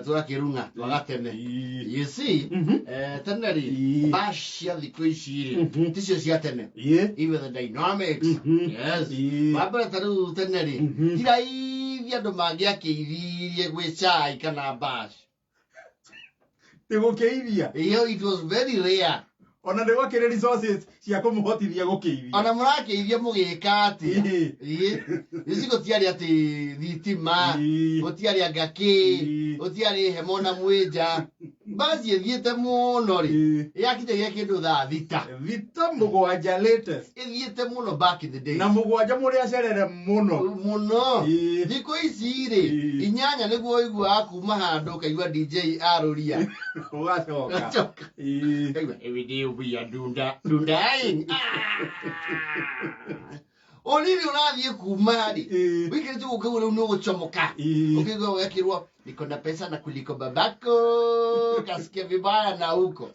turakirunga twagatene you see teneri bashia thiko ici ticio cia tene even the dynamics yes mabara taru teneri iraithia andu mangiakĩithirie gwĩ chai kana bash Tegũkĩithia it was very rare. Ona nĩ wakĩrĩ resources cia kũmũhotithia gũkĩithia. Ona mũrakĩithia mũgĩka atĩa. Ici gũtiarĩ atĩ thitima, gũtiarĩ angaki, gũtiarĩ hemo na mwĩnja. Basi ĩthiĩte mũno rĩ. Yakinya kĩndũ thaa thita. Thita mũgwanja latest. Ĩthiĩte mũno back in the day. Na mũgwanja mũrĩa acerere mũno. Mũno. Thikũ ici rĩ, inyanya nĩguo ũiguaga kuma handũ kaigua DJ arũria. Ũgacoka. Every day we are dundaing. Onini unathiĩ kuma rĩ. Wikĩrĩte gũka rĩu nĩ ũgũchomoka. Ũkĩigua wekĩrwo niko na pesa na kuliko babako. Kasikia vibaya na huko.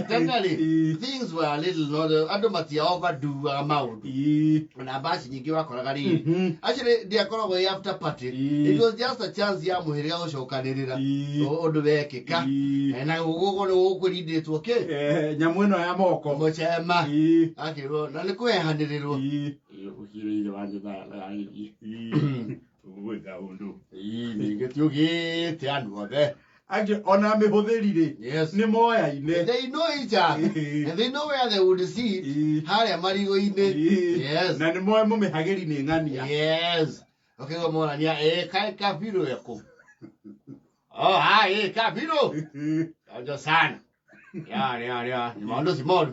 Definitely things were a little not andu matia overdo maundu na basi nyingi wakoraga ri actually they akoragwo after party it was just a chance ya muhiriga gucokanirira undu wekika na gugugo ni gukurinditwo ki nyamu ino ya moko muchema akirwo na ni kwehaniririrwo ukirire wanje na uwega undu ninge tiugite andu othe Actually, ona mĩhũthĩri yes. Nĩ moyaine. They know each other. And they know where they would see. Harĩa marigũ-inĩ. Yes. Na nĩ moe mũmĩhagĩri nĩ ng'ania. Yes. Okay, monania kai kabiro yako. Oh, kabiro. Ajo sana. Ya. Ni maũndũ si moru.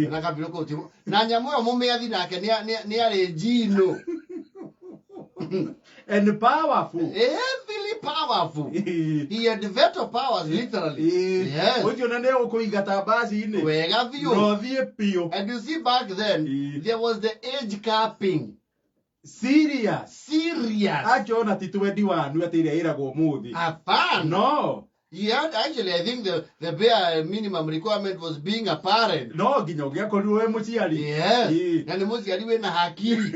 Na kabiro ko timo. Na nyamũ ĩyo mũmĩathi nake nĩ arĩ njino. And powerful. Heavily powerful. He had veto powers, literally. Yes. Ojo na neo kuigata basi ine. Wega view. Rothie pio. And you see back then, there was the age capping. Serious. Acho na ti 21 nu atire iragwo muthi. Apana. No. Yeah, actually, I think the bare minimum requirement was being a parent. No, ginyo gya koruwe muciari. Yes. Na ni muciari we na hakiri.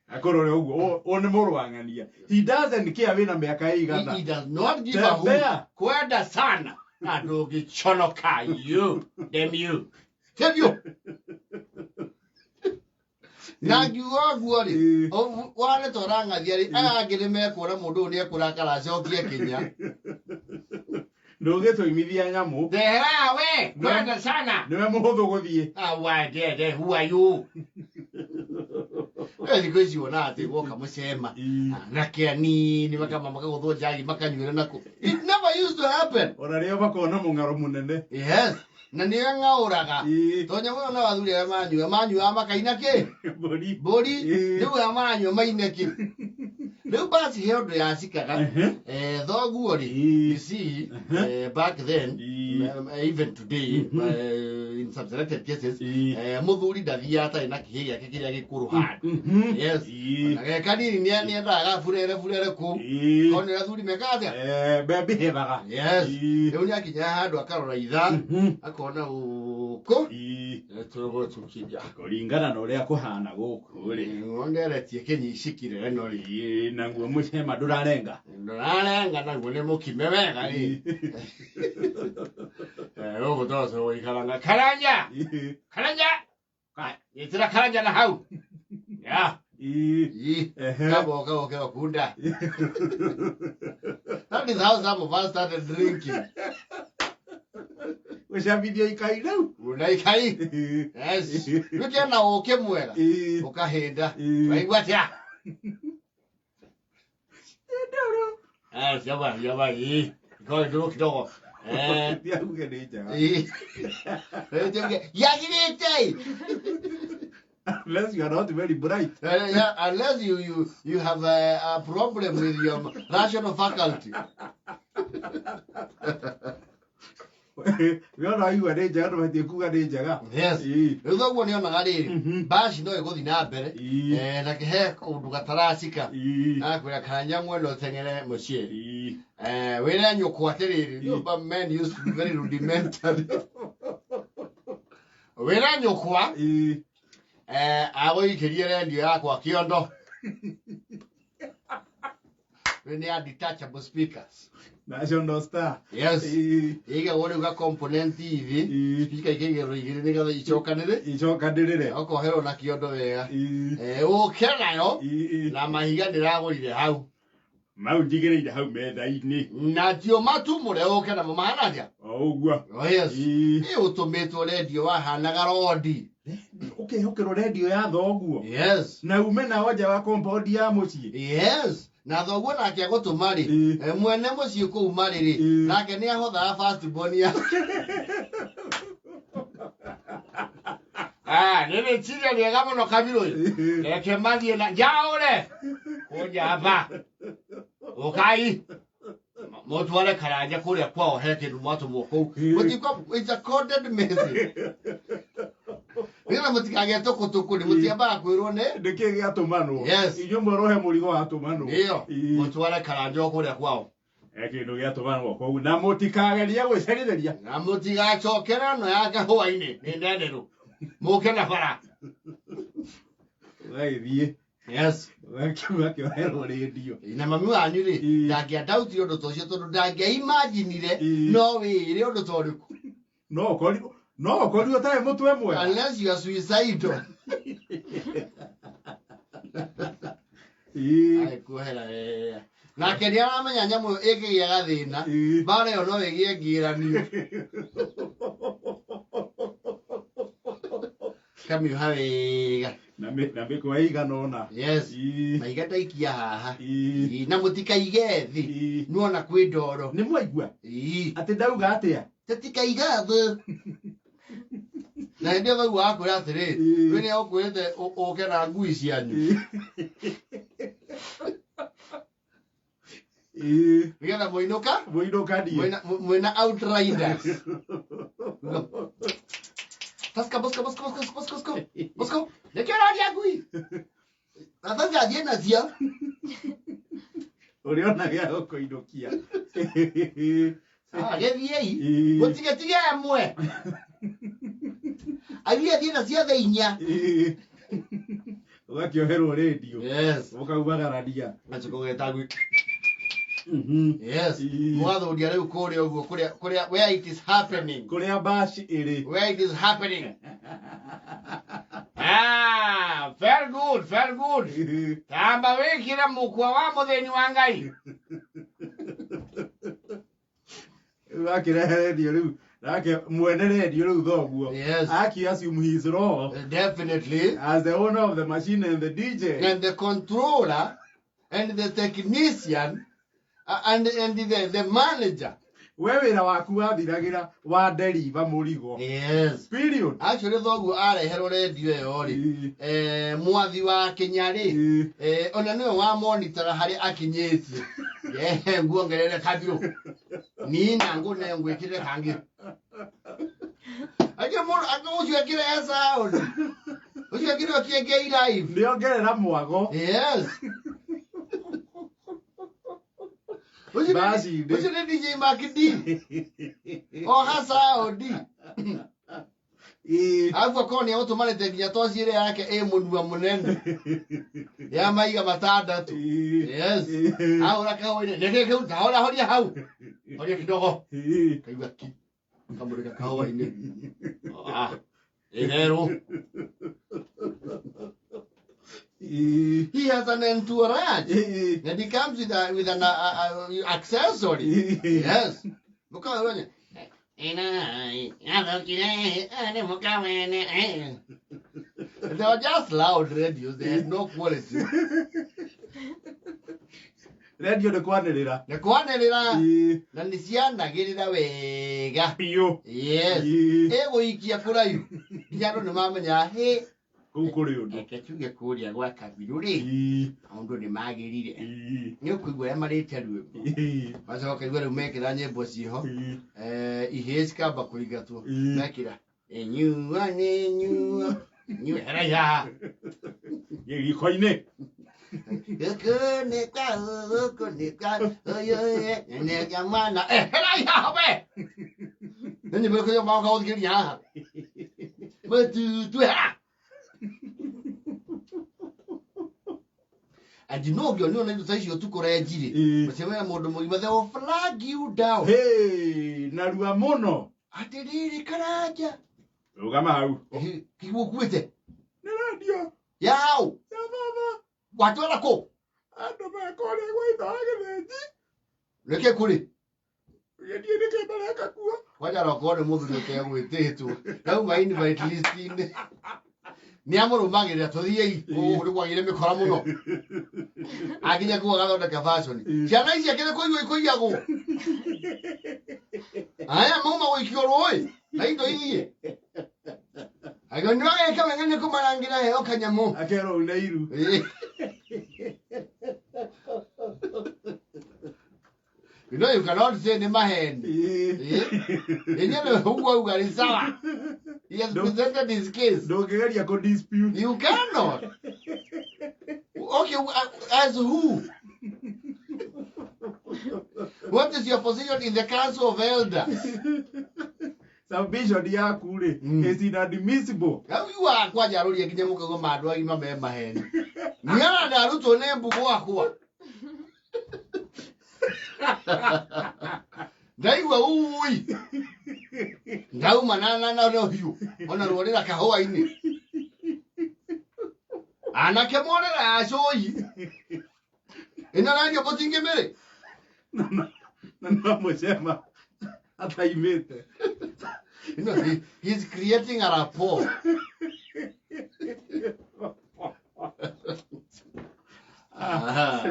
Akorore ugo one morwangania. He doesn't care wina miaka igana. He does not give a hoot. Kwenda sana. Adogi chonoka you. Them you. Tell you. Na ngiuga guori wale toranga thiari agire mekura mundu ni ekurakara acokie kinya ndoge toimithia nyamu dehera we kwenda sana niwe muhuthu guthie why there who are you kwezi wona ati woka mucema na kiani ni makama makaguthwo jagi makanyuira nako it never used to happen ona rio makona mungaro munene yes na ni ngauraga tonya wona wathuri manyua makaina ki body niwe amanyu maine ki Leo basi held ya sikaga thoguo ri you see back then even today in some selected cases muthuri ndathiata ina kihiga kikiria gikuruha yes na kanini ni ndaga furere ku kone athuri mekate bebe hebaga yes leo ni akinya handu akarora itha akona uko tugo tukija kuringana na uria kuhana guku ri ngonderetie kinyicikire no ri na nguo mucema ndurarenga na nguo ni mukime wega ri ugo toso wikaranga karanja yitira karanja na hau ya kabo kunda that is how some of us started drinking. Usha video ikai leo. Unaikai. Yes. Nukia na oke mwela. Ukahenda. Waigwa tia. Yaba. Kwa ndio kidogo. Dia ugeneja. Yagirete. Unless you are not very bright. Yeah, unless you have a problem with your rational faculty. We are you are jaga no hati kuga ni jaga. Yes. Uthoguo ni onaga riri. Bashi no iguthi na mbere. Na kihe undu gataracika. Na kwira kanya mweno tengere mucie. Wira nyuko atiriri. But men used to be very rudimentary. wera nyukwa agũikĩrie redio yakwa kĩondo when are detachable speakers National Star. yes iga wone uga component hivi speaker ikĩigĩrwo igĩrĩ nĩgetha icokanĩrĩre okoherwo na kĩondo wega ũkĩra nayo na mahiga ndĩragũrire hau mau njigĩrĩire hau metha-inĩ na tio matumũre ũke namo mahana atĩa ũguo yes ũtũmĩtwo redio wahanaga rodi ũkĩhokerwo redio ya thoguo yes na ume na oja wa compound ya mũciĩ yes na thoguo nake agũtũma rĩ mwene mũciĩ kũu marĩ rĩ nake nĩ ahothaga fast born ya nĩrĩ ciria rĩega mũno kabirũ reke mathiĩ na njaũre ũnjamba ũkai mũtware karanja kũrĩa kwao he kĩndũ mwatũmwo kũu mũtiko it's a coded message nĩgetha mũtikagĩe tũkũtũkũ nĩ mũtiambaga kwĩrwo nĩkĩ gĩatũmanwo yes inyuĩ mũrohe mũrigo watũmanwo nĩyo mũtware karanja kũrĩa kwao kĩndũ gĩatũmanwo kũu na mũtikagerie gwĩcerithĩria na mũtigacokere no yake hwainĩ nĩ ndenderũ mũke na bara ũgagĩthiĩ yes ũgakĩoherwo redio na mami wanyu rĩ ndangĩandautire ũndũ ta ũcio tondũ ndangĩaimanjinire no wĩre ũndũ ta ũrĩkũ no ũkorirwo ũtarĩ mũtwe mwega unless you are suicidal kuohera nake nĩ aramenya nyamũ ĩkĩgĩa gathĩna mbara ĩyo no ĩgĩe ngĩranio kamiũha wega na mĩkwa ĩigana ũna yes maiga ndaikia haha na mũtikaige thĩ nuona kwĩ ndoro nĩ mwaigua atĩ ndauga atĩa tũtikaiga thĩ na hĩndĩ ĩyo thoguo akwĩra atĩrĩ we nĩ agũkwĩrĩte ũke na ngui cianyu nĩgetha mũinũka mwĩna outriders Bosko, nĩkĩo ũraria ngui na thanga thiĩ nacio ũrĩa ona gĩa gũkũinũkia gĩthiei mũtigetige amwe aria thiĩ nacio thaa inya ũgakĩoherwo redio ũkaumagarania gacoka ũgeta ngui yes mwathũria rĩu kũrĩa ũguo kũrĩa where it is happening kũrĩa bash ĩrĩ where it is happening very good tamba wĩkĩre mũkwa wa mũthĩni wa Ngai akĩrehe redio rĩu nake mwene redio rĩu thoguo assume his role definitely as the owner of the machine and the DJ and the controller and the technician and the manager we wĩra waku wathiragĩra wa deriva mũrigo yes period actually thoguo areherwo redio ĩyo rĩ mwathi wa Kenya rĩ ona nĩwe wa monitora harĩa akinyĩtie nguongerere kabirũ nina ngũne ngwĩkĩre kangĩ ũcio ekĩre sound ũcio ekĩre kĩengei live nĩongerera mwago yes ũcio nĩ DJ Makidi oha sound agua koni automatic nginya toci ĩrĩa yake mũnua mũnene ya maiga matandatũ yes ahora kahoine nĩkĩ kĩu tahora horia hau horia kidogo kaigua ki kamũrĩka kahoine ĩtherũ he has an entourage and he comes with an accessory yes look how they were just loud radios, they had no quality. Radio nĩkwanĩrĩra na nĩcianagĩrĩra wega biũ yes ĩgũikia kũraihu nginya andũ nĩmamenya kũu kũrĩ ũndũ reke tuge kũrĩa gwa kabirũ rĩ maũndũ nĩmagĩrire nĩũkũigua ũrĩa marĩte rwĩmbo macoka kaigua rĩu mekĩra nyĩmbo ciho ihĩ cikamba kũingatwo mekĩra nyua nĩ nyua nyuhera gĩko-inĩ nĩka mwana hera haha we nĩ nyĩmbo ĩkũrĩa maũka gũthikĩria haha And you know, you're not saying you took a jiri. But you were more than they will flag you down. Hey, Narua Mono. I did it, Karaja. Ugamau. He walk with it. Naradio. Yow. What do I call? I don't know. I call it. Wait, look at Kuri. I What are I call the mother there with it too? Now, my invite listing. Niamoro mangi da todie o ru wa ile me kora muno aginya ko ga da ka fashion jana isi akene ko yago aya mama wo ikoro oi naito iye aga no e ka ngane ko marangira e okanyamo akero unairu you know you cannot say the maheni yenyewe huwa ugari sawa. He has presented his case. Don't get your dispute. You cannot. Okay, as who? What is your position in the council of elders? Salvation yakure is inadmissible. How you are quite a rule again? You go mad. Why you not my hand? Niana da ruto nembu kwa. Dai wa ui. Ngau manana na no hiu. Ona ruorera kahoa ini. Anake morera acoi. Ina rangi potinge mbere. No mosema hata imete. You know, he's creating a rapport. Ah,